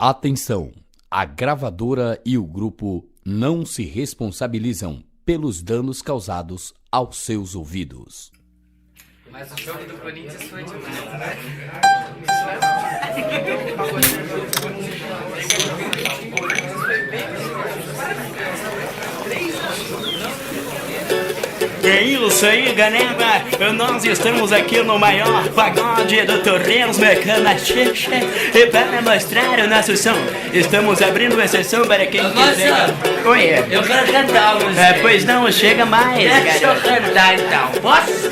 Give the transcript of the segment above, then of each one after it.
Atenção! A gravadora e o grupo não se responsabilizam pelos danos causados aos seus ouvidos. Mas o jogo do Corinthians foi demais, né? É isso aí, galera, nós estamos aqui no maior pagode do Torreiros Mecânica e para mostrar o nosso som, estamos abrindo exceção para quem quiser. Oi, Eu quero cantar a música. pois não, chega mais, Deixa eu cantar então, posso?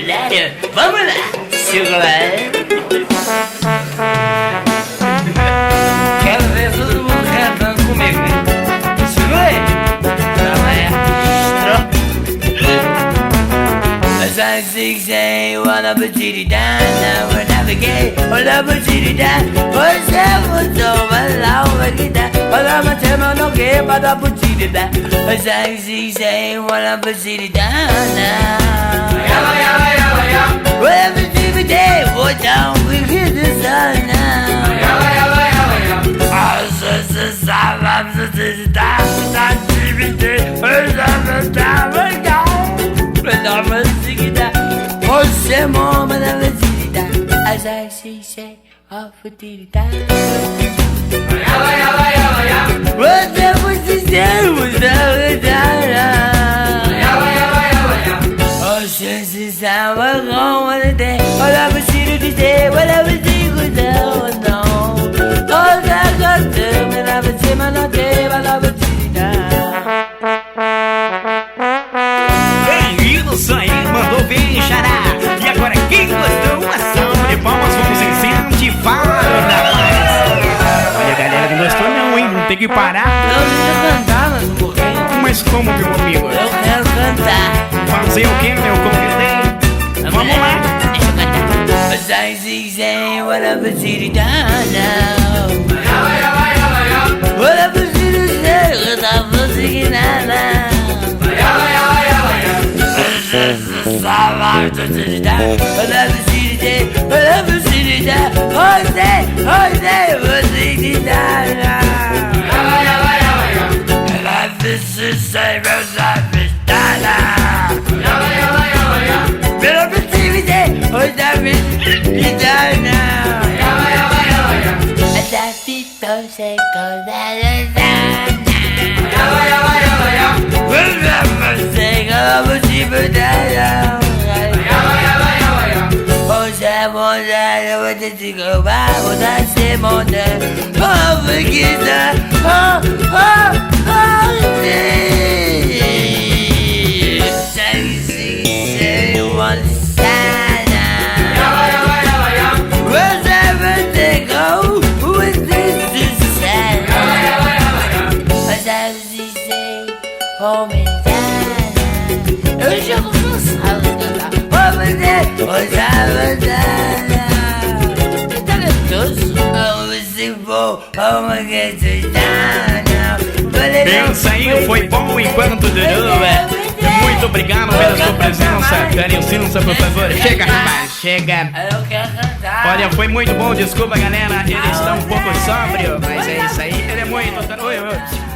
galera, vamos lá, segura. Quero ver todo mundo cantando comigo, hein? Segura aí. As I say, wanna put it down, now we're navigate, wanna put it down. Você mudou, mas lá vai gritar, olha uma tema no que para put it down. As I say, wanna put it down now. Whatever every day, what down we get the sun now. Você mama na vazida, as I say, off with it down. Você você você se sabe como ele tem, olha pra tiro de ter, olha pra tiro down, não. Olha pra cima, olha pra cima, não tem, olha pra tiro down. Isso aí, mandou bem, xará. E agora quem gostou, uma salva de palmas, vamos incentivar, rapaz. Olha, galera, não gostou não, hein? Não tem que parar. Eu quero cantar, mas um pouquinho. Mas como, meu amigo? Eu quero cantar. Fazer o que, meu convidei? Vamos lá. Deixa eu cantar. As I say, whatever city down now. Whatever city say, whatever city down now. Whatever city down, whatever city down. Jose, whatever city down now. Whatever city say, whatever down now. Whatever city say, whatever city down now. As I see those say, go down now. Whatever say, go down. Monday, what did you go by? What I say, Monday? Oh, forget that. Say, one side. Where's everything go? Who is this to say? As I say, home in Ghana. Eu jogo cansado de cantar. Pensa aí, foi bom enquanto durou, Muito obrigado pela sua presença. Dá licença, por favor. Chega, rapaz, chega. Eu quero cantar. Olha, foi muito bom, desculpa, galera. Ele está um pouco sóbrio, mas é isso aí. Ele é muito... Oi.